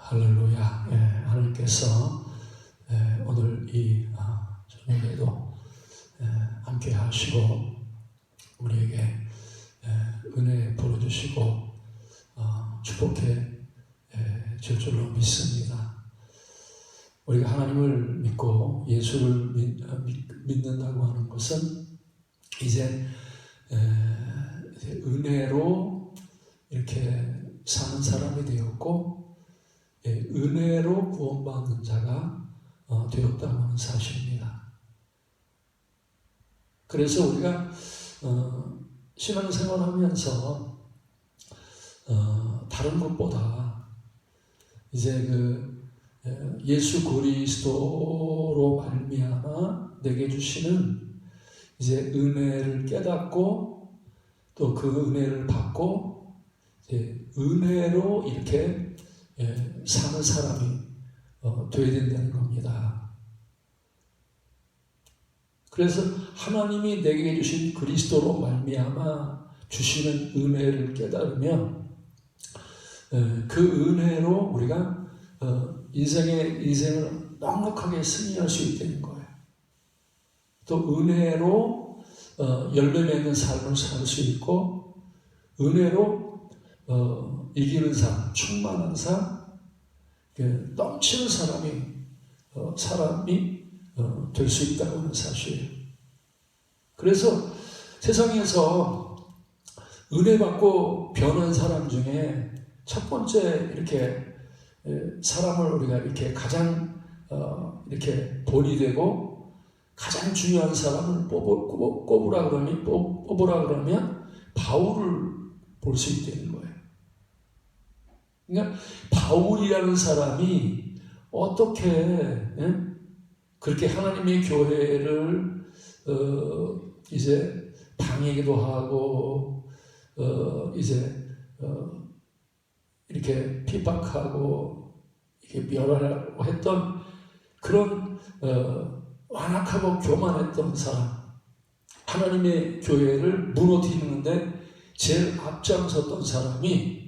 할렐루야. 하나님께서 오늘 이 저녁에도 함께 하시고 우리에게 은혜 부어주시고 축복해 줄 줄로 믿습니다. 우리가 하나님을 믿고 예수를 믿는다고 하는 것은 이제 은혜로 이렇게 사는 사람이 되었고 은혜로 구원받는 자가 되었다고 하는 사실입니다. 그래서 우리가 신앙생활하면서 다른 것보다 이제 예수 그리스도로 말미암아 내게 주시는 이제 은혜를 깨닫고 또 그 은혜를 받고 이제 은혜로 이렇게 사는 사람이 되어야 된다는 겁니다. 그래서 하나님이 내게 주신 그리스도로 말미암아 주시는 은혜를 깨달으면 그 은혜로 우리가 인생을 넉넉하게 승리할 수 있다는 거예요. 또 은혜로 열매 맺는 삶을 살 수 있고 은혜로 이기는 삶, 충만한 삶, 넘치는 사람이 될 수 있다고 하는 사실이에요. 그래서 세상에서 은혜 받고 변한 사람 중에 첫 번째 이렇게 사람을 우리가 이렇게 가장 이렇게 본이 되고 가장 중요한 사람을 뽑으라 그러면 바울을 볼 수 있다는 거예요. 그러니까 바울이라는 사람이 어떻게 그렇게 하나님의 교회를 이제 방해기도 하고 이제 이렇게 핍박하고 이렇게 멸하려고 했던 그런 완악하고 교만했던 사람, 하나님의 교회를 무너뜨리는데 제일 앞장섰던 사람이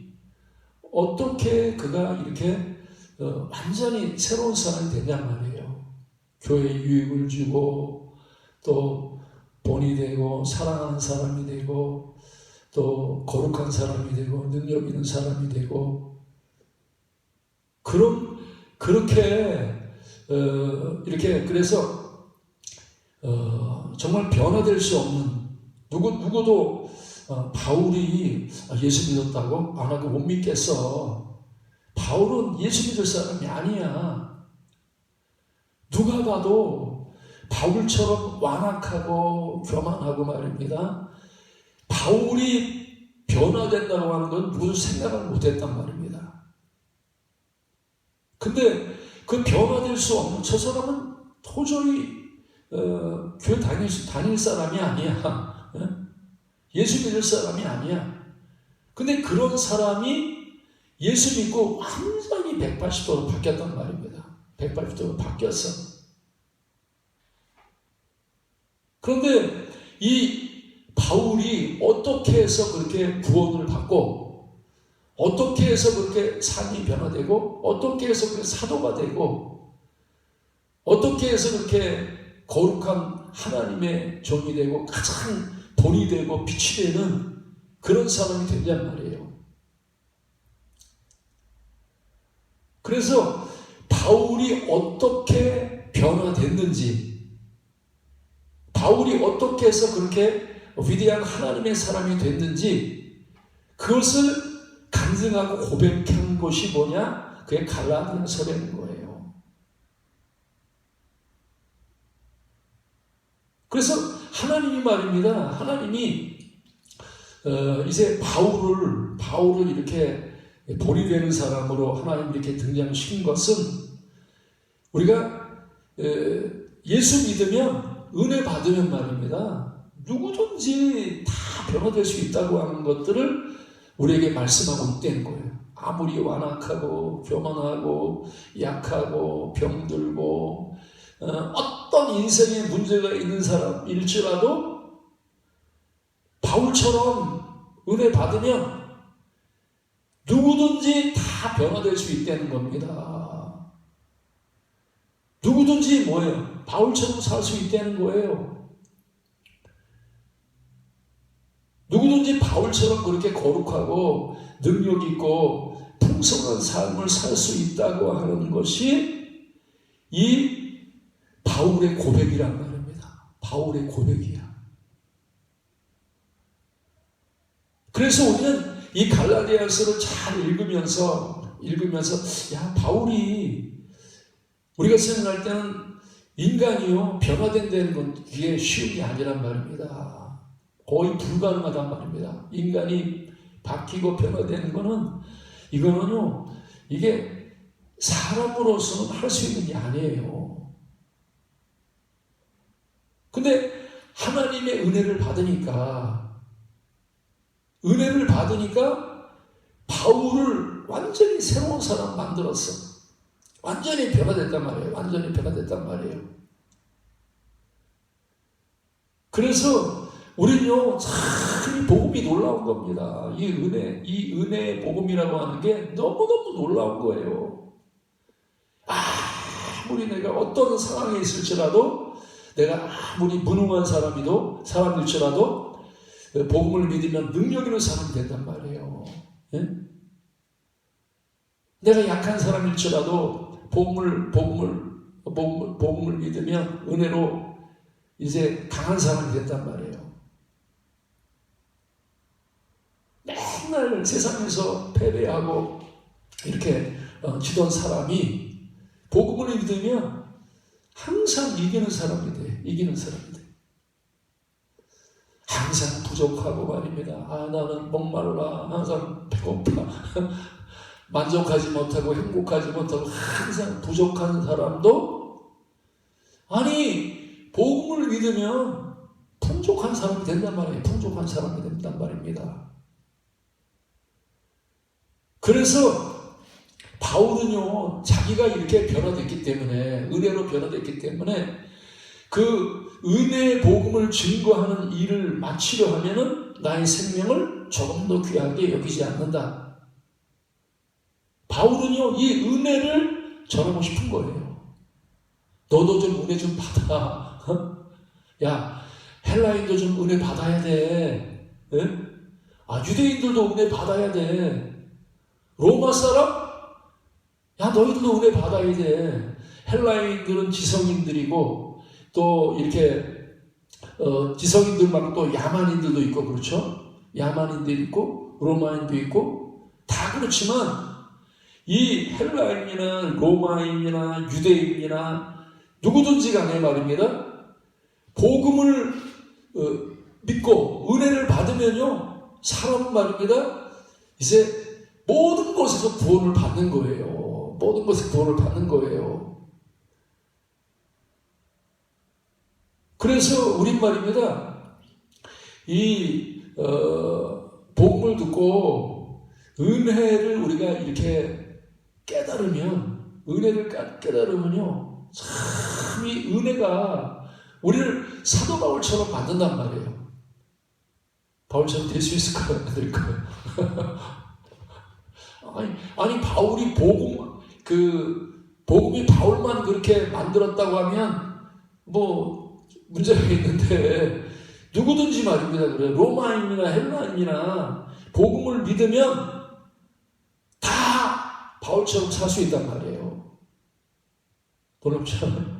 어떻게 그가 이렇게 완전히 새로운 사람이 되냐 말이에요. 교회에 유익을 주고 또 본이 되고 사랑하는 사람이 되고 또 거룩한 사람이 되고 능력 있는 사람이 되고 그렇게 이렇게 그래서 정말 변화될 수 없는 누구도 바울이 예수 믿었다고? 안 하고 못 믿겠어. 바울은 예수 믿을 사람이 아니야. 누가 봐도 바울처럼 완악하고 교만하고 말입니다. 바울이 변화된다고 하는 건 누구도 생각을 못했단 말입니다. 근데 그 변화될 수 없는 저 사람은 도저히 교회 다닐 사람이 아니야. 예수 믿을 사람이 아니야. 근데 그런 사람이 예수 믿고 완전히 180도로 바뀌었단 말입니다. 180도로 바뀌었어. 그런데 이 바울이 어떻게 해서 그렇게 구원을 받고 어떻게 해서 그렇게 삶이 변화되고 어떻게 해서 그렇게 사도가 되고 어떻게 해서 그렇게 거룩한 하나님의 종이 되고 가장 본이 되고 빛이 되는 그런 사람이 된단 말이에요. 그래서 바울이 어떻게 변화됐는지, 바울이 어떻게 해서 그렇게 위대한 하나님의 사람이 됐는지 그것을 간증하고 고백한 것이 뭐냐? 그게 갈라디아서라는 거예요. 그래서 하나님이 말입니다. 하나님이 이제 바울을 이렇게 본이 되는 사람으로 하나님 이렇게 등장시킨 것은 우리가 예수 믿으면 은혜 받으면 말입니다. 누구든지 다 변화될 수 있다고 하는 것들을 우리에게 말씀하고 있다는 거예요. 아무리 완악하고 교만하고 약하고 병들고 어떤 인생에 문제가 있는 사람일지라도 바울처럼 은혜 받으면 누구든지 다 변화될 수 있다는 겁니다. 누구든지 뭐예요? 바울처럼 살 수 있다는 거예요. 누구든지 바울처럼 그렇게 거룩하고 능력 있고 풍성한 삶을 살 수 있다고 하는 것이 이 바울의 고백이란 말입니다. 바울의 고백이야. 그래서 우리는 이 갈라디아서를 잘 읽으면서 야, 바울이 우리가 생각할 때는 인간이요 변화된다는 건 그게 쉬운 게 아니란 말입니다. 거의 불가능하단 말입니다. 인간이 바뀌고 변화되는 거는 이거는요 이게 사람으로서는 할 수 있는 게 아니에요. 근데 하나님의 은혜를 받으니까 바울을 완전히 새로운 사람 만들었어. 완전히 변화됐단 말이에요. 완전히 변화됐단 말이에요. 그래서 우리는요, 참 복음이 놀라운 겁니다. 이 은혜의 복음이라고 하는 게 너무너무 놀라운 거예요. 아무리 내가 어떤 상황에 있을지라도, 내가 아무리 무능한 사람일지라도, 복음을 믿으면 능력 있는 사람이 된단 말이에요. 예? 내가 약한 사람일지라도 복음을 믿으면 은혜로 이제 강한 사람이 된단 말이에요. 맨날 세상에서 패배하고 이렇게 지던 사람이 복음을 믿으면 항상 이기는 사람이 돼. 항상 부족하고 말입니다. 나는 목말라. 항상 배고파. 만족하지 못하고 행복하지 못하고 항상 부족한 사람도 복음을 믿으면 풍족한 사람이 된단 말이에요. 풍족한 사람이 된단 말입니다. 그래서 바울은요, 자기가 이렇게 변화됐기 때문에, 은혜로 변화됐기 때문에 그 은혜의 복음을 증거하는 일을 마치려 하면은 나의 생명을 조금 더 귀하게 여기지 않는다. 바울은요, 이 은혜를 전하고 싶은 거예요. 너도 좀 은혜 좀 받아. 야, 헬라인도 좀 은혜 받아야 돼. 네? 유대인들도 은혜 받아야 돼. 로마 사람? 야, 너희들도 은혜 받아야 돼. 헬라인들은 지성인들이고, 또 이렇게, 지성인들 말고 또 야만인들도 있고, 그렇죠? 야만인도 있고, 로마인도 있고, 다 그렇지만, 이 헬라인이나 로마인이나 유대인이나 누구든지 간에 말입니다. 복음을 믿고 은혜를 받으면요, 사람은 말입니다. 이제 모든 것에서 구원을 받는 거예요. 모든 것에서 구원을 받는 거예요. 그래서 우린 말입니다. 이 복음을 듣고 은혜를 우리가 이렇게 은혜를 깨달으면요, 참 이 은혜가 우리를 사도 바울처럼 만든단 말이에요. 바울처럼 될 수 있을까요? 안 될까요? 아니 바울이 복음이 바울만 그렇게 만들었다고 하면 뭐 문제가 있는데, 누구든지 말입니다. 그래, 로마인이나 헬라인이나 복음을 믿으면 다 바울처럼 살 수 있단 말이에요. 놀랍지 않아요?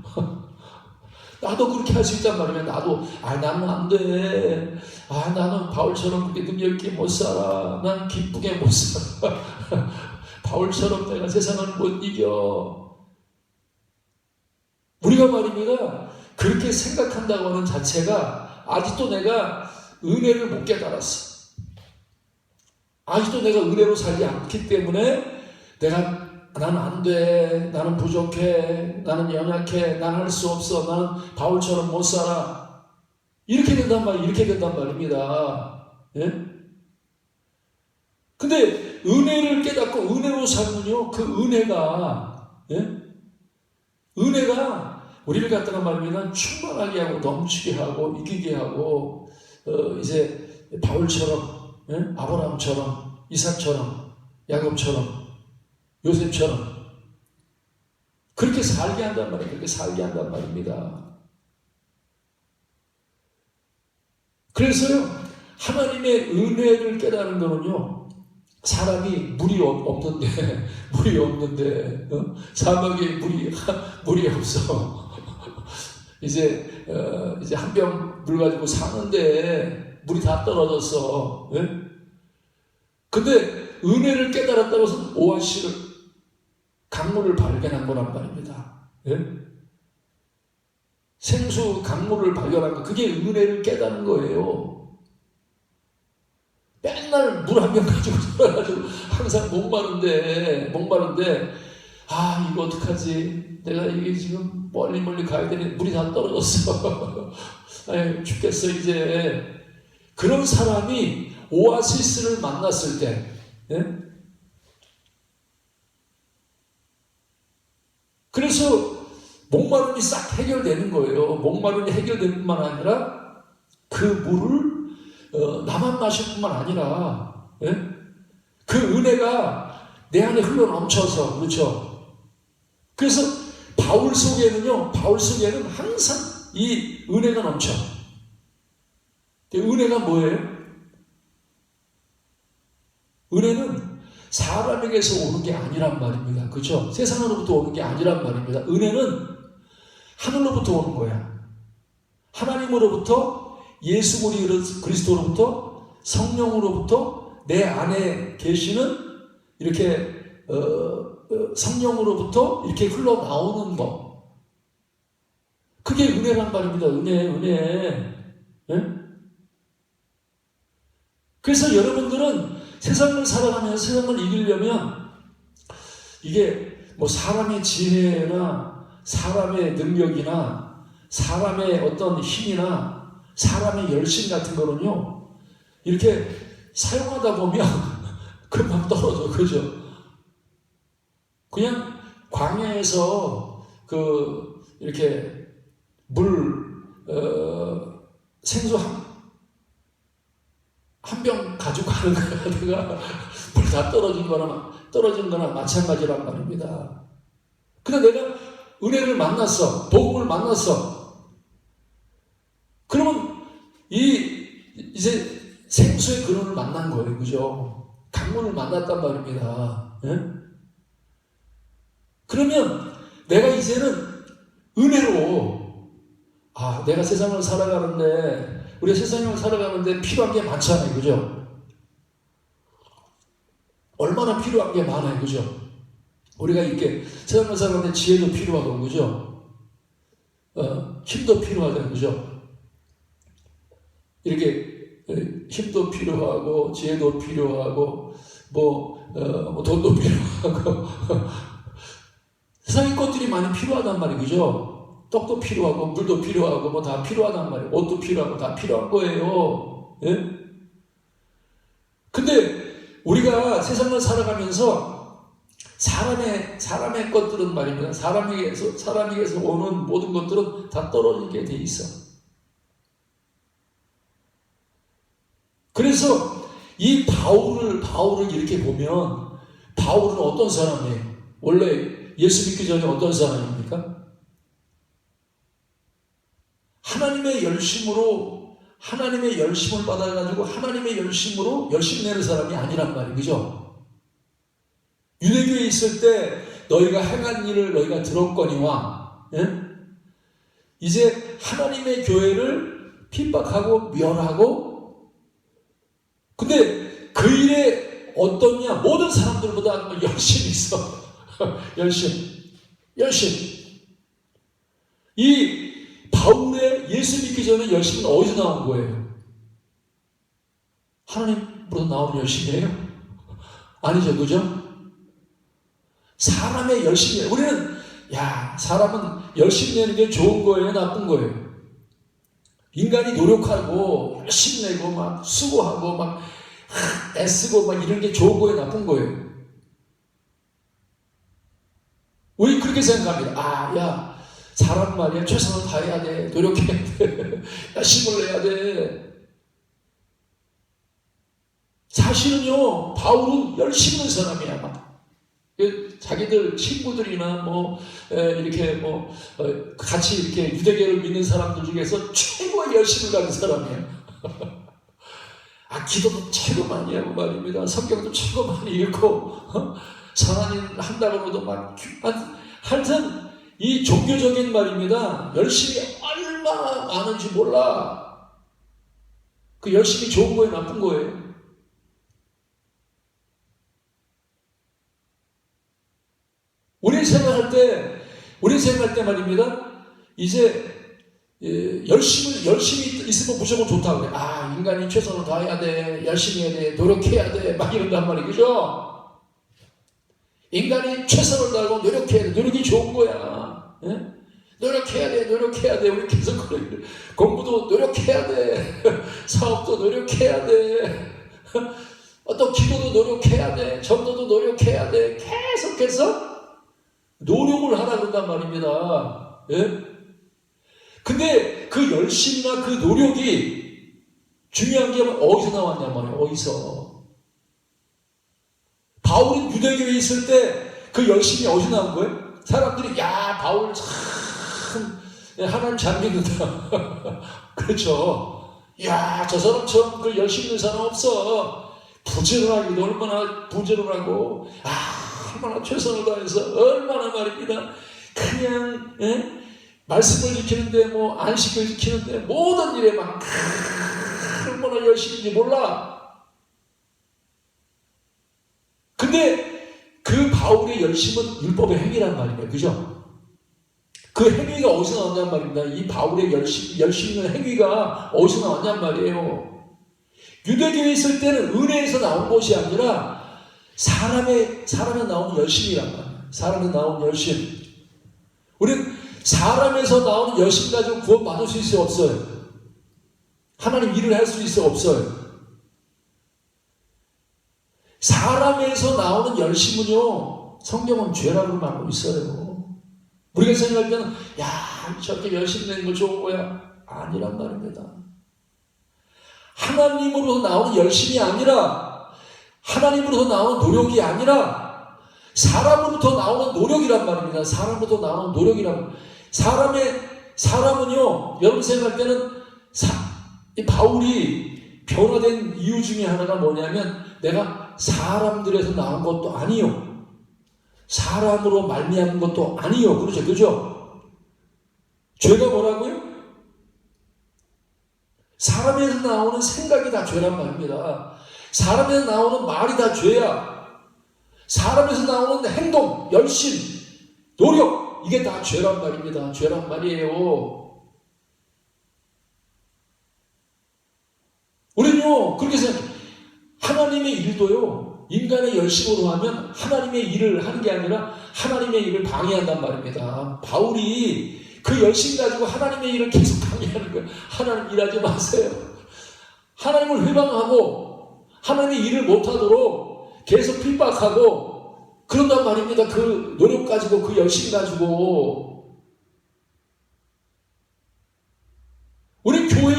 나도 그렇게 할 수 있단 말이에요. 나는 안 돼. 나는 바울처럼 그렇게 능력 있게 못 살아. 난 기쁘게 못 살아. 바울처럼 내가 세상을 못 이겨. 우리가 말입니다, 그렇게 생각한다고 하는 자체가 아직도 내가 은혜를 못 깨달았어. 아직도 내가 은혜로 살지 않기 때문에 나는 안 돼, 나는 부족해, 나는 연약해, 나는 할 수 없어, 나는 바울처럼 못 살아. 이렇게 된단 말입니다. 예? 근데 은혜를 깨닫고 은혜로 살면요, 그 은혜가 우리를 갖다가 말입니다, 충만하게 하고 넘치게 하고 이기게 하고, 이제 바울처럼, 아브라함처럼, 이삭처럼 야곱처럼, 요셉처럼 그렇게 살게 한단 말이에요. 그렇게 살게 한단 말입니다. 그래서요, 하나님의 은혜를 깨달은 거는요, 사람이 물이 없는데, 사막에 물이 없어. 이제 한 병 물 가지고 사는데 물이 다 떨어졌어. 예? 근데 은혜를 깨달았다고 해서 오아시를, 강물을 발견한 거란 말입니다. 예? 생수 강물을 발견한 거, 그게 은혜를 깨닫는 거예요. 맨날 물 한 병 가지고 살아가지고 항상 목마른데 이거 어떡하지? 내가 이게 지금 멀리 가야 되는데 물이 다 떨어졌어. 아유, 죽겠어 이제. 그런 사람이 오아시스를 만났을 때, 예? 그래서 목마름이 싹 해결되는 거예요. 목마름이 해결될 뿐만 아니라 그 물을 나만 마실 뿐만 아니라, 예? 그 은혜가 내 안에 흘러 넘쳐서, 그렇죠? 그래서 바울 속에는 항상 이 은혜가 넘쳐. 은혜가 뭐예요? 은혜는 사람에게서 오는 게 아니란 말입니다. 그렇죠? 세상으로부터 오는 게 아니란 말입니다. 은혜는 하늘로부터 오는 거야. 하나님으로부터, 예수 그리스도로부터, 성령으로부터, 내 안에 계시는 이렇게 성령으로부터 이렇게 흘러나오는 것. 그게 은혜란 말입니다. 은혜. 네? 그래서 여러분들은 세상을 살아가면서 세상을 이기려면 이게 뭐 사람의 지혜나 사람의 능력이나 사람의 어떤 힘이나 사람의 열심 같은 거는요, 이렇게 사용하다 보면 금방 떨어져. 그죠? 그냥 광야에서 이렇게 생수 한 병 가지고 가는 거가 물 다 떨어진 거나 마찬가지란 말입니다. 근데 내가 은혜를 만났어. 복음을 만났어. 그러면 이제 생수의 근원을 만난 거예요. 그죠? 강물을 만났단 말입니다. 예? 그러면 내가 이제는 은혜로, 내가 세상을 살아가는데, 우리가 세상을 살아가는데 필요한 게 많잖아요. 그죠? 얼마나 필요한 게 많아요. 그죠? 우리가 이렇게 세상을 살아가는데 지혜도 필요하고, 그죠? 힘도 필요하잖아요. 그죠? 이렇게 힘도 필요하고, 지혜도 필요하고, 돈도 필요하고, 세상의 것들이 많이 필요하단 말이에요. 그죠? 떡도 필요하고, 물도 필요하고, 다 필요하단 말이에요. 옷도 필요하고, 다 필요한 거예요. 예? 근데 우리가 세상을 살아가면서 사람의 것들은 말입니다. 사람에게서 오는 모든 것들은 다 떨어지게 돼 있어. 그래서 이 바울을 이렇게 보면, 바울은 어떤 사람이에요? 원래 예수 믿기 전에 어떤 사람입니까? 하나님의 열심을 받아가지고 하나님의 열심으로 열심 내는 사람이 아니란 말이에요. 그죠? 유대교에 있을 때 너희가 행한 일을 너희가 들었거니와, 예? 이제 하나님의 교회를 핍박하고 멸하고, 근데 그 일에 어떠냐? 모든 사람들보다 열심히 있어. 열심. 이 바울의 예수 믿기 전에 열심은 어디서 나온 거예요? 하나님으로부터 나오는 열심이에요? 아니죠. 그죠? 사람의 열심이에요. 우리는 사람은 열심히 내는 게 좋은 거예요? 나쁜 거예요? 인간이 노력하고 열심히 내고 막 수고하고 막 애쓰고 막 이런 게 좋은 거예요? 나쁜 거예요? 우리 그렇게 생각합니다. 사람 말이야, 최선을 다해야 돼, 노력해야 돼, 힘을 내야 돼. 사실은요, 바울은 열심히 있는 사람이야. 자기들 친구들이나 이렇게 같이 이렇게 유대교를 믿는 사람들 중에서 최고의 열심을 가진 사람이에요. 기도도 최고 많이 하고 말입니다. 성경도 최고 많이 읽고, 선한 일 한다고도 하여튼, 이 종교적인 말입니다. 열심히 얼마나 많은지 몰라. 그 열심히 좋은 거예요, 나쁜 거예요? 우리 생각할 때 말입니다. 이제 열심히 있으면 무조건 좋다고 그래. 인간이 최선을 다해야 돼, 열심히 해야 돼, 노력해야 돼, 막 이런단 말이에요. 그죠? 인간이 최선을 다하고 노력해야 돼. 노력이 좋은 거야. 예? 노력해야 돼. 우리 계속 그래. 공부도 노력해야 돼. 사업도 노력해야 돼. 또 기도도 노력해야 돼. 전도도 노력해야 돼. 계속해서 노력을 하라 그런단 말입니다. 예? 근데 그 열심이나 그 노력이 중요한 게 어디서 나왔냔 말이에요. 어디서? 바울은 유대교에 있을 때 그 열심이 어디서 나온 거예요? 사람들이 바울 참 하나님 잘 믿는다. 그렇죠. 저 사람처럼 그 열심히 있는 사람 없어. 부지런하기도 얼마나 부지런하고 얼마나 최선을 다해서 얼마나 말입니다. 그냥 말씀을 지키는데 안식을 지키는데 모든 일에 막 얼마나 열심인지 몰라. 근데 그 바울의 열심은 율법의 행위란 말이에요. 그죠? 그 행위가 어디서 나왔냔 말입니다. 이 바울의 열심 있는 행위가 어디서 나왔냔 말이에요. 유대교에 있을 때는 은혜에서 나온 것이 아니라 사람에 나오는 열심이란 말이에요. 사람에 나오는 열심. 우리는 사람에서 나오는 열심 가지고 구원받을 수 있어요? 없어요? 하나님 일을 할 수 있어요? 없어요? 사람에서 나오는 열심은요, 성경은 죄라고 말하고 있어요. 우리가 생각할 때는 저렇게 열심히 내는 거 좋은 거야. 아니란 말입니다. 하나님으로서 나오는 열심이 아니라, 하나님으로서 나오는 노력이 아니라 사람으로부터 나오는 노력이란 말입니다. 사람으로부터 나오는 노력이란 사람은요, 여러분 생각할 때는 이 바울이 변화된 이유 중에 하나가 뭐냐면 내가 사람들에서 나온 것도 아니요. 사람으로 말미암은 것도 아니요. 그죠? 죄가 뭐라고요? 사람에서 나오는 생각이 다 죄란 말입니다. 사람에서 나오는 말이 다 죄야. 사람에서 나오는 행동, 열심, 노력, 이게 다 죄란 말입니다. 죄란 말이에요. 우리는요, 그렇게 생각해요. 하나님의 일도요, 인간의 열심으로 하면 하나님의 일을 하는 게 아니라 하나님의 일을 방해한단 말입니다. 바울이 그 열심 가지고 하나님의 일을 계속 방해하는 거예요. 하나님 일하지 마세요. 하나님을 회방하고 하나님의 일을 못하도록 계속 핍박하고 그런단 말입니다. 그 노력 가지고, 그 열심 가지고. 우리 교회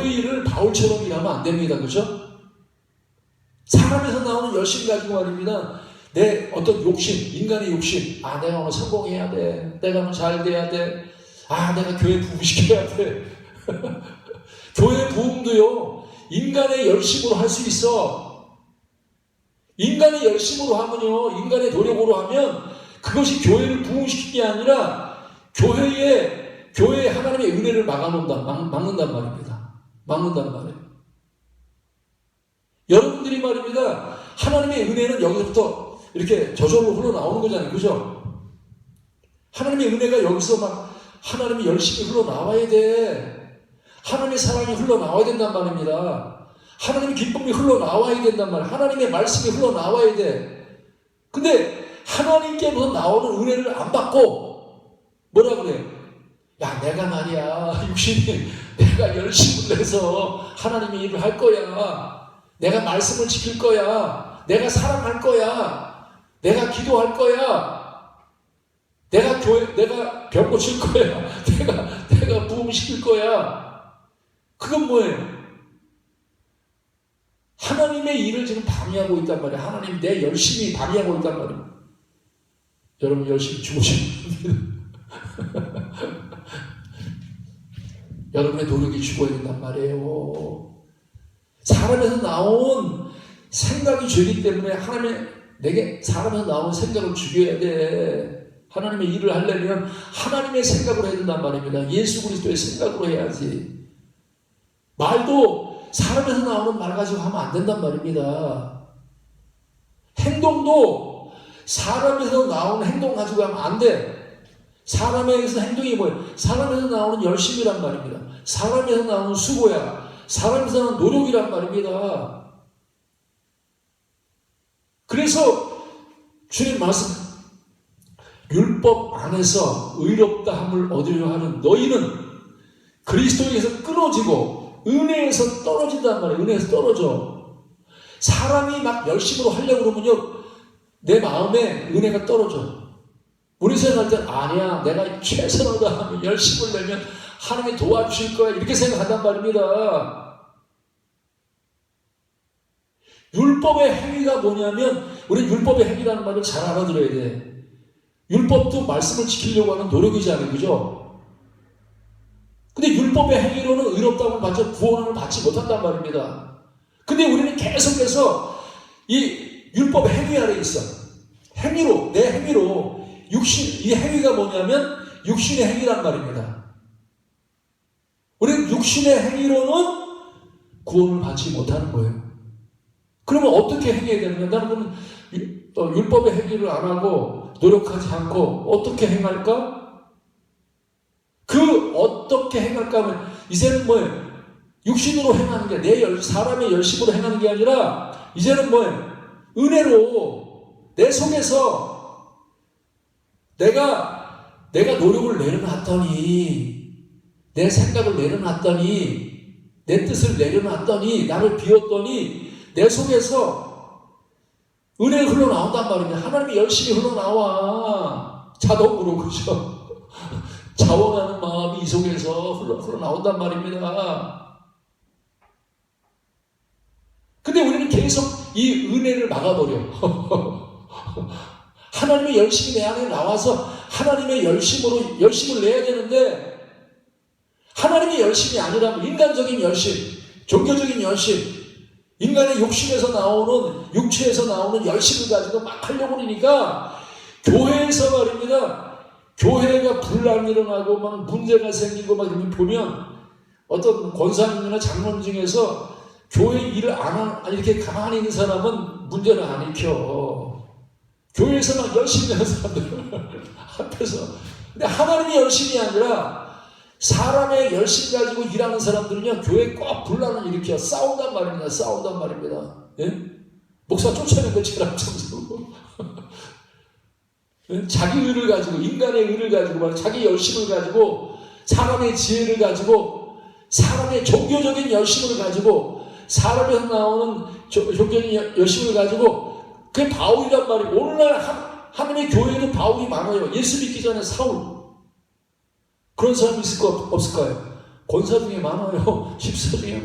일을 바울처럼 일하면 안 됩니다. 그죠? 사람에서 나오는 열심 가지고 말입니다. 내 어떤 욕심, 인간의 욕심. 내가 오늘 성공해야 돼. 내가 오늘 잘 돼야 돼. 내가 교회 부흥시켜야 돼. 교회 부흥도요, 인간의 열심으로 할 수 있어. 인간의 열심으로 하면요, 인간의 노력으로 하면 그것이 교회를 부흥시키는 게 아니라 교회에 하나님의 은혜를 막는단 말입니다. 막는단 말이에요. 여러분들이 말입니다. 하나님의 은혜는 여기서부터 이렇게 저절로 흘러나오는 거잖아요. 그죠? 하나님의 은혜가 여기서 막 하나님이 열심히 흘러나와야 돼. 하나님의 사랑이 흘러나와야 된단 말입니다. 하나님의 기쁨이 흘러나와야 된단 말이에요. 하나님의 말씀이 흘러나와야 돼. 근데 하나님께로서 나오는 은혜를 안 받고 뭐라 그래요? 내가 말이야, 육신이 내가 열심을 내서 하나님의 일을 할 거야. 내가 말씀을 지킬 거야. 내가 사랑할 거야. 내가 기도할 거야. 내가 병 고칠 거야. 내가 부흥시킬 거야. 그건 뭐예요? 하나님의 일을 지금 방해하고 있단 말이에요. 하나님 내 열심히 방해하고 있단 말이에요. 여러분 열심히 죽으시면 여러분의 노력이 죽어야 된단 말이에요. 사람에서 나온 생각이 죄이기 때문에 내게 사람에서 나온 생각을 죽여야 돼. 하나님의 일을 하려면 하나님의 생각으로 해야 된단 말입니다. 예수 그리스도의 생각으로 해야지. 말도 사람에서 나오는 말 가지고 하면 안 된단 말입니다. 행동도 사람에서 나오는 행동 가지고 하면 안 돼. 사람에서 행동이 뭐예요? 사람에서 나오는 열심이란 말입니다. 사람에서 나오는 수고야. 사람에서 나오는 노력이란 말입니다. 그래서 주님 말씀, 율법 안에서 의롭다함을 얻으려 하는 너희는 그리스도에서 끊어지고 은혜에서 떨어진단 말이에요. 은혜에서 떨어져. 사람이 막 열심으로 하려고 그러면요, 내 마음에 은혜가 떨어져. 우리 생각할 땐 아니야, 내가 최선을 다하면 열심을 내면 하나님이 도와주실 거야, 이렇게 생각한단 말입니다. 율법의 행위가 뭐냐면, 우리 율법의 행위라는 말을 잘 알아들어야 돼. 율법도 말씀을 지키려고 하는 노력이잖아요, 그죠? 근데 율법의 행위로는 의롭다고 받지, 구원을 받지 못한단 말입니다. 근데 우리는 계속해서 이 율법의 행위 아래 있어. 행위로, 내 행위로, 이 행위가 뭐냐면 육신의 행위란 말입니다. 우리는 육신의 행위로는 구원을 받지 못하는 거예요. 그러면 어떻게 행해야 되느냐? 나는 그러면 율법의 행위를 안 하고 노력하지 않고 어떻게 행할까? 어떻게 행할까 하면 이제는 뭐예요? 육신으로 행하는 게 사람의 열심으로 행하는 게 아니라 이제는 뭐예요? 은혜로 내 속에서 내가 노력을 내려놨더니, 내 생각을 내려놨더니, 내 뜻을 내려놨더니, 나를 비웠더니 내 속에서 은혜가 흘러나온단 말입니다. 하나님이 열심히 흘러나와. 자동으로, 그죠? 자원하는 마음이 이 속에서 흘러나온단 말입니다. 근데 우리는 계속 이 은혜를 막아버려. 하나님의 열심이 내 안에 나와서 하나님의 열심을 내야 되는데, 하나님의 열심이 아니라면 인간적인 열심, 종교적인 열심, 인간의 욕심에서 나오는, 육체에서 나오는 열심을 가지고 막 하려고 그러니까 교회에서 말입니다. 교회가 분란이 일어나고 막 문제가 생기고 막 이러면 보면 어떤 권사님이나 장로님 중에서 교회 일을 이렇게 가만히 있는 사람은 문제를 안 일으켜. 교회에서 막 열심히 하는 사람들 앞에서. 근데 하나님의 열심이 아니라 사람의 열심 가지고 일하는 사람들은요, 교회에 꼭 분란을 일으켜 싸운단 말입니다. 예? 목사 쫓아내는 것처럼 정서로. 자기 의를 가지고, 인간의 의를 가지고, 자기 열심을 가지고, 사람의 지혜를 가지고, 사람의 종교적인 열심을 가지고, 사람에서 나오는 종교적인 열심을 가지고, 그게 바울이란 말이에요. 오늘날 하나님의 교회에도 바울이 많아요. 예수 믿기 전에 사울. 그런 사람이 있을까 없을까요? 권사 중에 많아요. 집사 중에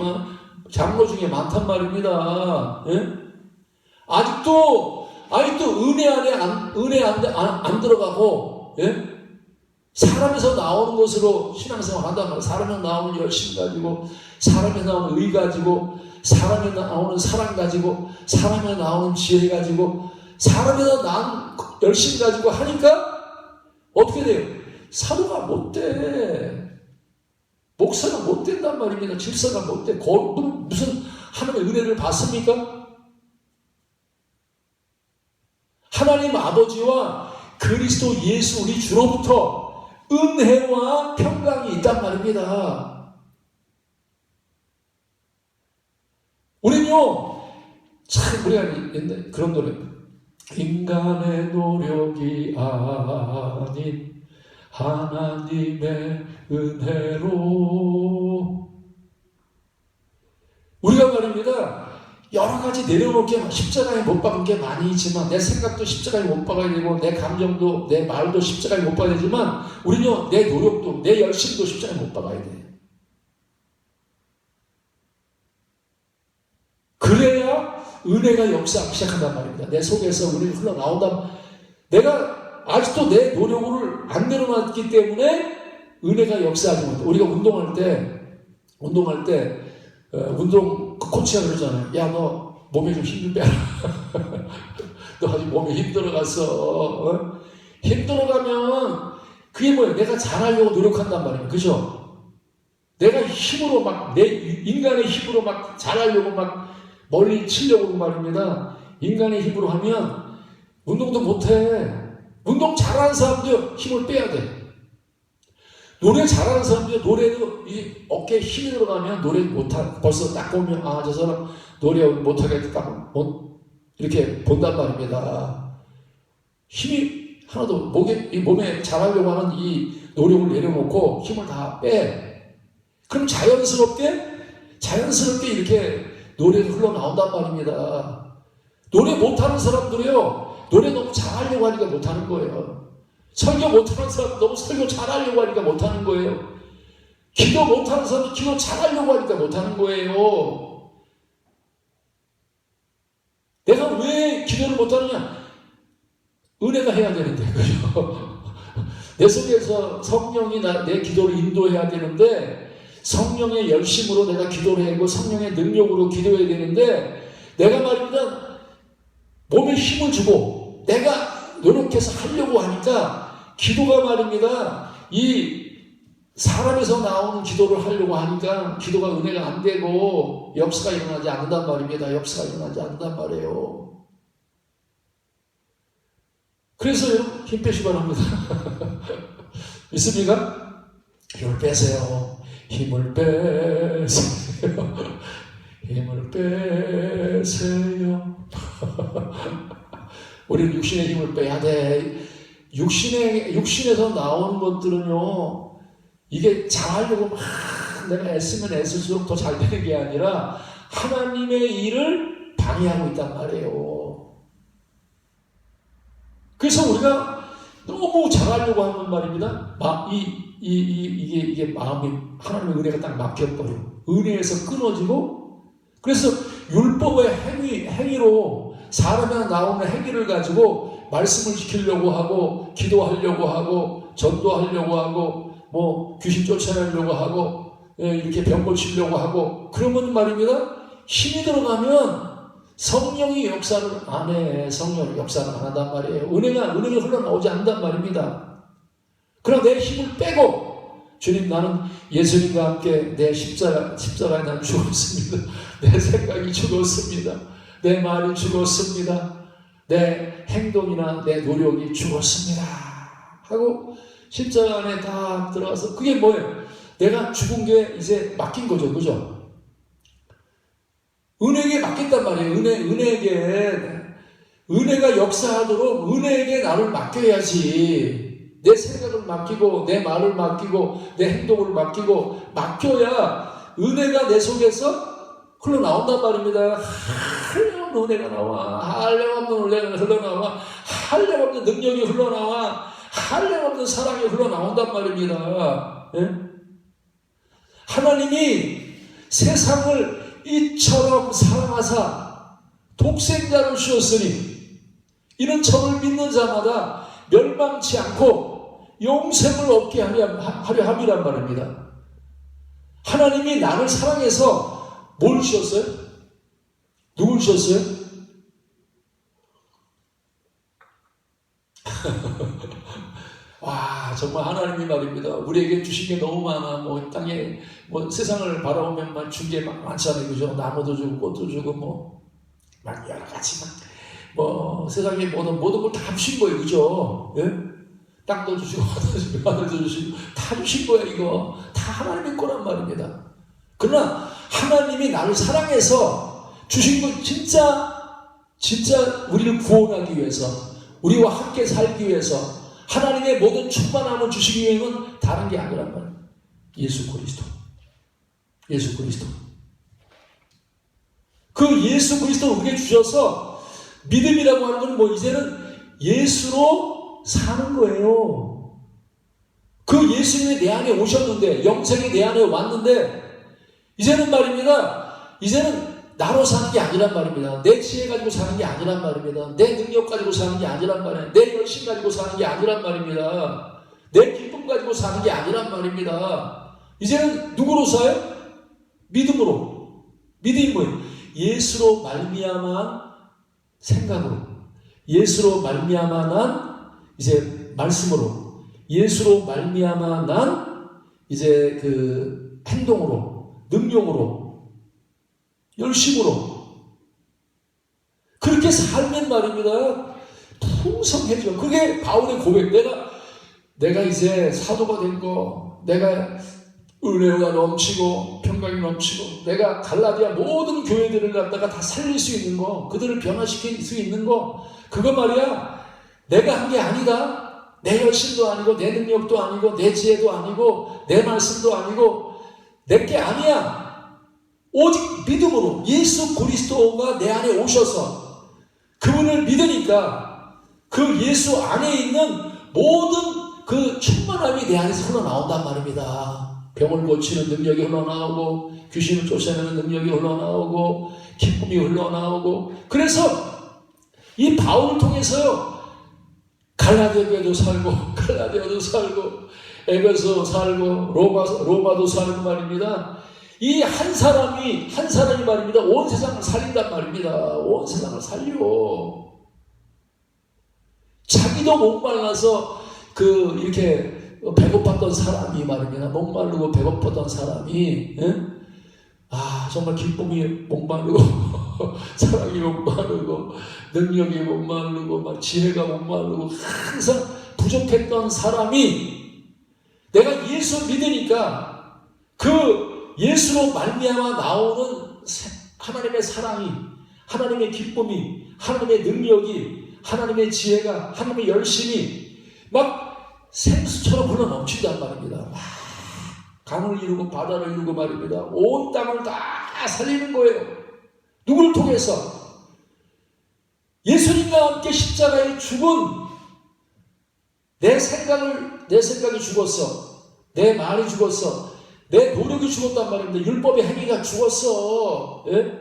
장로 중에 많단 말입니다. 예? 아직도 은혜 안 들어가고, 예? 사람에서 나오는 것으로 신앙생활 한단 말이에요. 사람에서 나오는 열심 가지고, 사람에서 나오는 의 가지고, 사람에서 나오는 사랑 가지고, 사람에서 나오는 지혜 가지고, 사람에서 나온 열심 가지고 하니까 어떻게 돼요? 사도가 못 돼. 목사가 못 된단 말입니다. 집사가 못 돼. 무슨 하나님의 은혜를 받습니까? 하나님 아버지와 그리스도 예수 우리 주로부터 은혜와 평강이 있단 말입니다. 우리는요, 참 우리가 옛날 그런 노래, 인간의 노력이 아닌 하나님의 은혜로. 우리가 말입니다, 여러 가지 내려놓을 게 십자가에 못 박은 게 많이 있지만, 내 생각도 십자가에 못 박아야 되고, 내 감정도, 내 말도 십자가에 못 박아야 되지만, 우리는요, 내 노력도, 내 열심도 십자가에 못 박아야 돼. 그래야 은혜가 역사하기 시작한단 말입니다. 내 속에서 은혜가 흘러나온다. 내가 아직도 내 노력을 안 내려놨기 때문에 은혜가 역사하지 못해. 우리가 운동 코치가 그러잖아요. 야, 너 몸에 좀 힘을 빼라. 너 아직 몸에 힘들어갔어. 힘들어가면 그게 뭐예요? 내가 잘하려고 노력한단 말이에요. 그죠? 내가 힘으로 내 인간의 힘으로 잘하려고 멀리 치려고 말입니다. 인간의 힘으로 하면 운동도 못해. 운동 잘하는 사람도 힘을 빼야 돼. 노래 잘하는 사람들 노래도 이 어깨에 힘이 들어가면 노래 못하 벌써 딱 보면 저 사람 노래 못하겠다 이렇게 본단 말입니다. 힘이 하나도 이 몸에 잘하려고 하는 이 노력을 내려놓고 힘을 다 빼. 그럼 자연스럽게 이렇게 노래가 흘러나온단 말입니다. 노래 못하는 사람들이요, 노래 너무 잘하려고 하니까 못하는 거예요. 설교 못하는 사람 너무 설교 잘하려고 하니까 못하는 거예요. 기도 못하는 사람도 기도 잘하려고 하니까 못하는 거예요. 내가 왜 기도를 못하느냐? 은혜가 해야 되는데, 그죠? 내 속에서 성령이 내 기도를 인도해야 되는데, 성령의 열심으로 내가 기도를 하고 성령의 능력으로 기도해야 되는데, 내가 말입니다, 몸에 힘을 주고 내가 노력해서 하려고 하니까 기도가 말입니다, 이 사람에서 나오는 기도를 하려고 하니까 기도가 은혜가 안 되고 역사가 일어나지 않는단 말입니다. 역사가 일어나지 않는단 말이에요. 그래서 여러분 힘 빼시기 바랍니다. 믿습니까? 힘을 빼세요. 힘을 빼세요. 힘을 빼세요. 우리는 육신의 힘을 빼야 돼. 육신에서 나오는 것들은요, 이게 잘하려고 내가 애쓰면 애쓸수록 더 잘 되는 게 아니라 하나님의 일을 방해하고 있단 말이에요. 그래서 우리가 너무 잘하려고 하는 말입니다. 이게 마음이 하나님의 은혜가 딱 막혀버려. 은혜에서 끊어지고, 그래서 율법의 행위로 사람에 나오는 행위를 가지고 말씀을 지키려고 하고, 기도하려고 하고, 전도하려고 하고, 귀신 쫓아내려고 하고, 이렇게 병 고치려고 하고, 그러면 말입니다, 힘이 들어가면 성령이 역사를 안 해. 성령이 역사를 안 한단 말이에요. 은혜가 흘러나오지 않는단 말입니다. 그럼 내 힘을 빼고, 주님, 나는 예수님과 함께 내 십자가에 난 죽었습니다. 내 생각이 죽었습니다. 내 말이 죽었습니다. 내 행동이나 내 노력이 죽었습니다. 하고 십자가 안에 다 들어가서, 그게 뭐예요? 내가 죽은 게 이제 맡긴 거죠. 그죠? 은혜에게 맡겼단 말이에요. 은혜가 역사하도록 은혜에게 나를 맡겨야지. 내 생각을 맡기고, 내 말을 맡기고, 내 행동을 맡겨야 은혜가 내 속에서 흘러나온단 말입니다. 한량없는 은혜가 나와. 한량없는 은혜가 흘러나와. 한량없는 능력이 흘러나와. 한량없는 사랑이 흘러나온단 말입니다. 예? 하나님이 세상을 이처럼 사랑하사 독생자를 주셨으니 이는 저를 믿는 자마다 멸망치 않고 영생을 얻게 하려 함이란 말입니다. 하나님이 나를 사랑해서 뭘 주셨어요? 누굴 주셨어요? 와, 정말 하나님이 말입니다. 우리에게 주신 게 너무 많아. 땅에 세상을 바라보면 준 게 많잖아요. 그죠? 나무도 주고 꽃도 주고 여러 가지 세상에 모든 걸 다 주신 거예요. 그죠? 예? 땅도 주시고 하늘도 주시고 다 주신 거예요. 이거 다 하나님의 거란 말입니다. 그러나 하나님이 나를 사랑해서 주신 건 진짜 우리를 구원하기 위해서, 우리와 함께 살기 위해서, 하나님의 모든 충만함을 주시기 위해서는 다른 게 아니란 말이에요. 예수 그리스도. 그 예수 그리스도를 우리에게 주셔서 믿음이라고 하는 건 이제는 예수로 사는 거예요. 그 예수님이 내 안에 오셨는데, 영생이 내 안에 왔는데, 이제는 말입니다, 이제는 나로 사는 게 아니란 말입니다. 내 지혜 가지고 사는 게 아니란 말입니다. 내 능력 가지고 사는 게 아니란 말이에요. 내 열심 가지고 사는 게 아니란 말입니다. 내 기쁨 가지고 사는 게 아니란 말입니다. 이제는 누구로 사요? 믿음으로. 믿음이 뭐예요? 예수로 말미암아 생각으로, 예수로 말미암아 난 이제 말씀으로, 예수로 말미암아 난 이제 그 행동으로, 능력으로, 열심으로 그렇게 살면 말입니다. 풍성해져. 그게 바울의 고백. 내가 이제 사도가 된 거, 내가 은혜가 넘치고 평강이 넘치고, 내가 갈라디아 모든 교회들을 갖다가 다 살릴 수 있는 거, 그들을 변화시킬 수 있는 거, 그거 말이야 내가 한 게 아니다. 내 열심도 아니고 내 능력도 아니고 내 지혜도 아니고 내 말씀도 아니고 내 게 아니야. 오직 믿음으로 예수 그리스도가 내 안에 오셔서 그분을 믿으니까 그 예수 안에 있는 모든 그 충만함이 내 안에서 흘러나온단 말입니다. 병을 고치는 능력이 흘러나오고, 귀신을 쫓아내는 능력이 흘러나오고, 기쁨이 흘러나오고. 그래서 이 바울을 통해서요, 갈라디아도 살고, 갈라디아도 살고, 에베소 살고, 로마도 살고 말입니다. 이 한 사람이 말입니다. 온 세상을 살린단 말입니다. 온 세상을 살려. 자기도 목말라서 이렇게 배고팠던 사람이 말입니다. 목마르고 배고팠던 사람이, 정말 기쁨이 목마르고, 사랑이 목마르고, 능력이 목마르고, 막 지혜가 목마르고, 항상 부족했던 사람이 내가 예수 믿으니까 예수로 말미암아 나오는 하나님의 사랑이, 하나님의 기쁨이, 하나님의 능력이, 하나님의 지혜가, 하나님의 열심이 막 생수처럼 흘러 넘친단 말입니다. 강을 이루고 바다를 이루고 말입니다. 온 땅을 다 살리는 거예요. 누구를 통해서? 예수님과 함께 십자가에 죽은 내 생각이 죽었어. 내 말이 죽었어. 내 노력이 죽었단 말입니다. 율법의 행위가 죽었어. 예?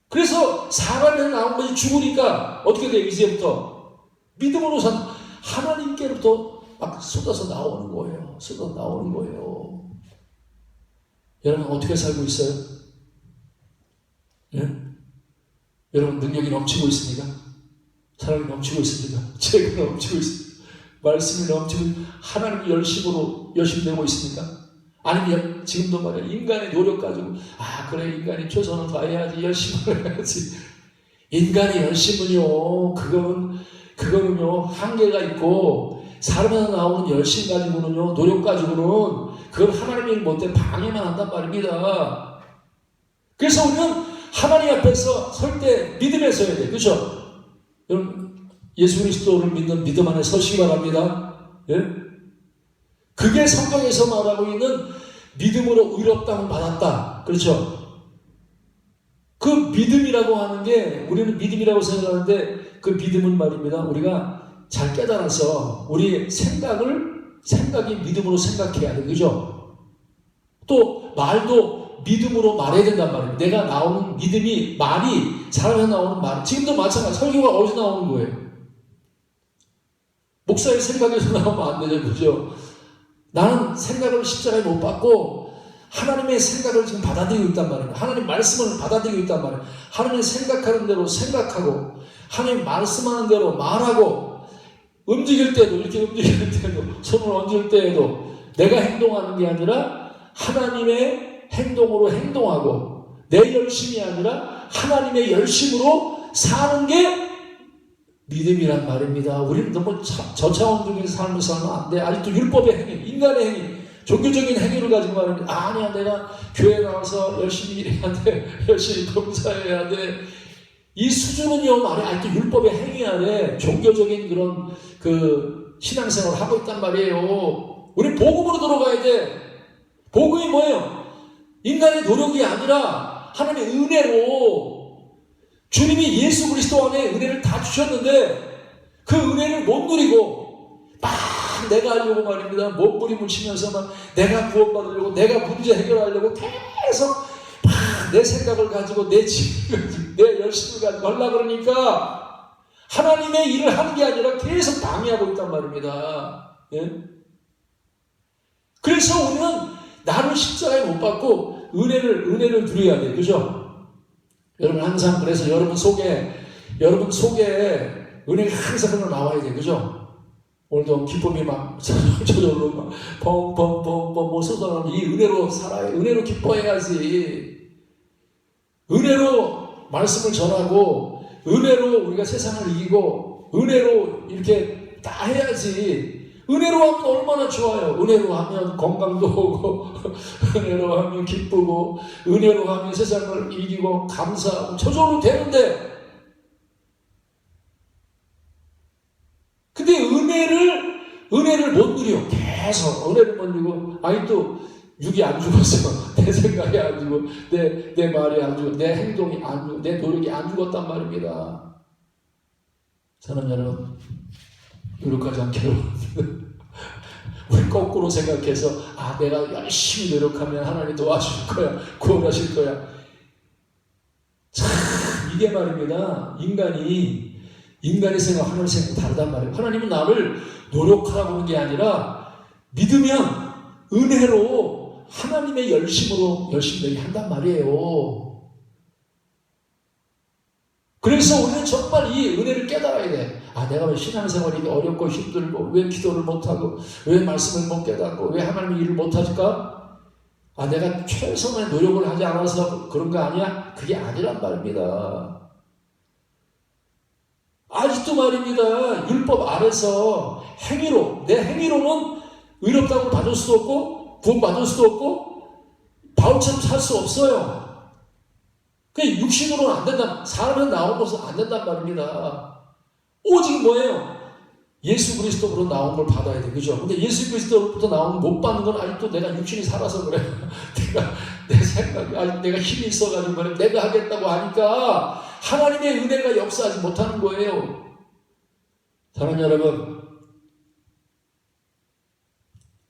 그래서 사람이 나온 것이 죽으니까 어떻게 돼요? 이제부터 믿음으로 하나님께로부터 막 쏟아서 나오는 거예요. 쏟아서 나오는 거예요. 여러분 어떻게 살고 있어요? 예? 여러분 능력이 넘치고 있습니까? 사랑이 넘치고 있습니까? 지혜가 넘치고 있습니까? 말씀이 넘치고 하나님이 열심히 되고 있습니까? 아니면 지금도 말이야 인간의 노력 가지고 그래 인간이 최선을 다해야지 열심히 해야지. 인간의 열심은요 그거는요 한계가 있고, 사람에서 나오는 열심 가지고는요, 노력 가지고는 그걸 하나님의 일 못해 방해만 한단 말입니다. 그래서 우리는 하나님 앞에서 설 때 믿음에 서야 돼. 그렇죠? 여러분 예수 그리스도를 믿는 믿음 안에 서시기 바랍니다. 예? 그게 성경에서 말하고 있는 믿음으로 의롭다함을 받았다. 그렇죠? 그 믿음이라고 하는 게 우리는 믿음이라고 생각하는데, 그 믿음은 말입니다. 우리가 잘 깨달아서 우리 생각이 믿음으로 생각해야 돼. 그죠? 또 말도 믿음으로 말해야 된단 말이에요. 내가 나오는 믿음이 말이, 사람에서 나오는 말, 지금도 마찬가지. 설교가 어디서 나오는 거예요? 목사의 생각에서 나오면 안 되죠. 그죠? 나는 생각을 십자가에 못 받고 하나님의 생각을 지금 받아들이고 있단 말이에요. 하나님 말씀을 받아들이고 있단 말이에요. 하나님 생각하는 대로 생각하고, 하나님 말씀하는 대로 말하고, 움직일 때도 이렇게 움직일 때도, 손을 얹을 때에도 내가 행동하는 게 아니라 하나님의 행동으로 행동하고, 내 열심이 아니라 하나님의 열심으로 사는 게 믿음이란 말입니다. 우리는 너무 저차원적인 삶을 살면 안 돼. 아직도 율법의 행위, 인간의 행위, 종교적인 행위를 가지고 말합니다. 아니야, 내가 교회 나와서 열심히 일해야 돼, 열심히 봉사해야 돼. 이 수준은요, 아직도 율법의 행위 아래 종교적인 그런 신앙생활을 하고 있단 말이에요. 우리 복음으로 들어가야 돼. 복음이 뭐예요? 인간의 노력이 아니라 하나님의 은혜로, 주님이 예수 그리스도 안에 은혜를 다 주셨는데 그 은혜를 못 누리고 막 내가 하려고 말입니다. 몸부림을 치면서 막 내가 구원받으려고, 내가 문제 해결하려고 계속 막 내 생각을 가지고 내 지혜를 내 열심을 가지고 하려고 그러니까 하나님의 일을 하는 게 아니라 계속 방해하고 있단 말입니다. 예? 그래서 우리는 나를 십자가에 못 박고 은혜를 누려야 돼요. 그죠? 여러분 항상 그래서 여러분 속에 은혜가 항상 나와야 돼요. 그죠? 오늘도 기쁨이 막 저절로 막 펑펑펑펑 뭐 쏟아나오는 이 은혜로 살아요. 은혜로 기뻐해야지. 은혜로 말씀을 전하고 은혜로 우리가 세상을 이기고 은혜로 이렇게 다 해야지. 은혜로 하면 얼마나 좋아요. 은혜로 하면 건강도 오고 은혜로 하면 기쁘고 은혜로 하면 세상을 이기고 감사하고 저절로 되는데 근데 은혜를 못 누려. 계속 은혜를 못 누리고 아직도 육이 안 죽었어. 내 생각이 안 죽고 내 말이 안 죽고 내 행동이 안 죽고 내 노력이 안 죽었단 말입니다. 저는 여러분 노력하지 않기로 우리 거꾸로 생각해서 내가 열심히 노력하면 하나님 도와줄 거야. 구원하실 거야. 참 이게 말입니다. 인간의 생각, 하나님의 생각 다르단 말이에요. 하나님은 나를 노력하라고 하는 게 아니라 믿으면 은혜로 하나님의 열심으로 열심히 한단 말이에요. 그래서 우리는 정말 이 은혜를 깨달아야 돼. 내가 왜 신앙생활이 어렵고 힘들고 왜 기도를 못하고 왜 말씀을 못 깨닫고 왜 하나님의 일을 못할까? 내가 최선의 노력을 하지 않아서 그런 거 아니야? 그게 아니란 말입니다. 아직도 말입니다. 율법 아래서 내 행위로는 의롭다고 받을 수도 없고 구원받을 수도 없고 바울처럼 살 수 없어요. 그게 육신으로는 안 된다. 사람은 나온 것은 안 된단 말입니다. 오직 뭐예요? 예수 그리스도로 나온 걸 받아야 돼. 그죠? 근데 예수 그리스도로부터 나온 못 받는 건 아직도 내가 육신이 살아서 그래. 내 생각이, 아직 내가 힘이 있어가지고 말이야. 내가 하겠다고 하니까 하나님의 은혜가 역사하지 못하는 거예요. 사랑하는 여러분,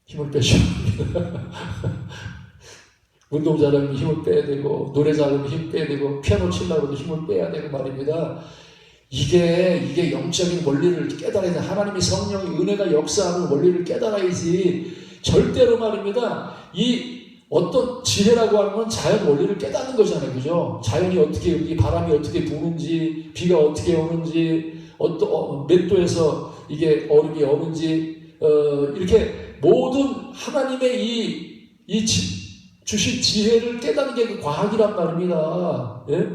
힘을 빼셔야 합니다. 운동 잘하면 힘을 빼야 되고 노래 잘하면 힘 빼야 되고 피아노 치려고 해도 힘을 빼야 되고 말입니다. 이게 영적인 원리를 깨달아야 돼. 하나님의 성령의 은혜가 역사하는 원리를 깨달아야지. 절대로 말입니다. 이 어떤 지혜라고 하는 건 자연 원리를 깨닫는 거잖아요. 그죠? 자연이 어떻게, 이 바람이 어떻게 부는지, 비가 어떻게 오는지, 몇 도에서 이게 얼음이 오는지, 이렇게 모든 하나님의 주신 지혜를 깨닫는 게 과학이란 말입니다. 예?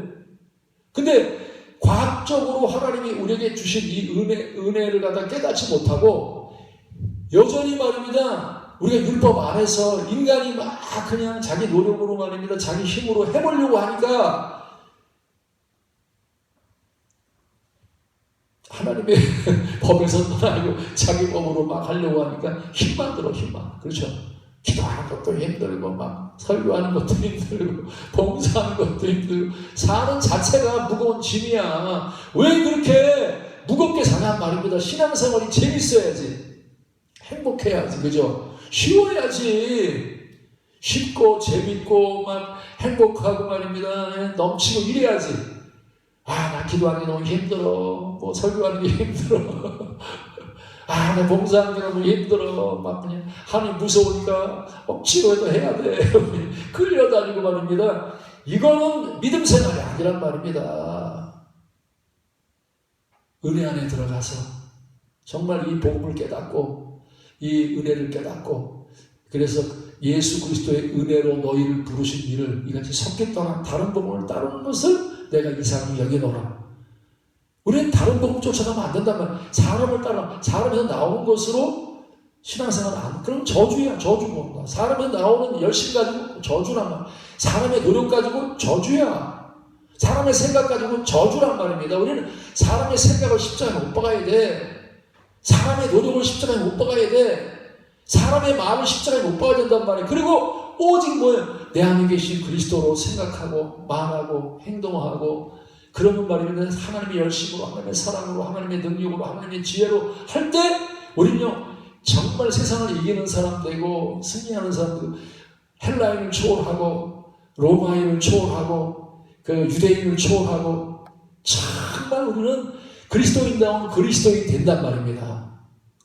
근데 과학적으로 하나님이 우리에게 주신 이 은혜를 갖다 깨닫지 못하고 여전히 말입니다. 우리가 율법 안에서 인간이 막 그냥 자기 노력으로 말입니다. 자기 힘으로 해보려고 하니까 하나님의 법에서 떠나고 자기 법으로 막 하려고 하니까 힘만 들어. 그렇죠? 기도하는 것도 힘들고 막 설교하는 것도 힘들고 봉사하는 것도 힘들고 사는 자체가 무거운 짐이야. 왜 그렇게 무겁게 사냔 말입니다. 신앙생활이 재밌어야지. 행복해야지. 그죠? 쉬워야지. 쉽고 재밌고 막 행복하고 말입니다. 넘치고 이래야지. 나 기도하는 게 너무 힘들어. 뭐 설교하는 게 힘들어. 내 봉사하는 게 너무 힘들어. 막 그냥 하나님 무서우니까 억지로라도 해야 돼. 끌려다니고 말입니다. 이거는 믿음 생활이 아니란 말입니다. 은혜 안에 들어가서 정말 이 복음을 깨닫고 이 은혜를 깨닫고 그래서 예수 그리스도의 은혜로 너희를 부르신 이를 이같이 섞기 떠나 다른 복음을 따르는 것을 내가 이상히 여기노라. 우리는 다른 복음 쫓아가면 안 된단 말이야. 사람을 따라 사람에서 나오는 것으로 신앙생활 안. 그럼 저주야. 저주입니다. 사람에서 나오는 열심 가지고 저주란 말이야. 사람의 노력 가지고 저주야. 사람의 생각 가지고 저주란 말입니다. 우리는 사람의 생각을 십자가에 못 박아야 돼. 사람의 노력을 십자가에 못 박아야 돼. 사람의 마음을 십자가에 못 박아야 된단 말이에요. 그리고 오직 뭐예요? 내 안에 계신 그리스도로 생각하고 말하고 행동하고 그러면 말입니다. 하나님의 열심으로 하나님의 사랑으로 하나님의 능력으로 하나님의 지혜로 할 때 우리는요 정말 세상을 이기는 사람 되고 승리하는 사람 되고 헬라인을 초월하고 로마인을 초월하고 그 유대인을 초월하고 정말 우리는 그리스도인다운 그리스도인 된단 말입니다.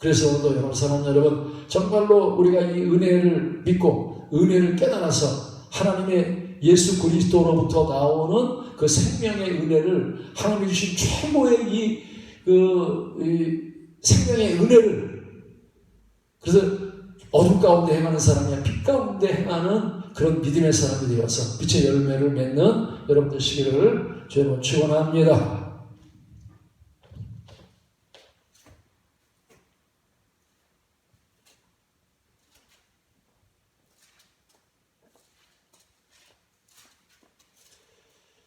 그래서 오늘도 여러분 사랑하는 여러분, 정말로 우리가 이 은혜를 믿고 은혜를 깨달아서 하나님의 예수 그리스도로부터 나오는 그 생명의 은혜를, 하나님이 주신 최고의 이 생명의 은혜를, 그래서 어둠 가운데 행하는 사람이야 빛 가운데 행하는 그런 믿음의 사람이 되어서 빛의 열매를 맺는 여러분들 시기를 주님은 축원합니다.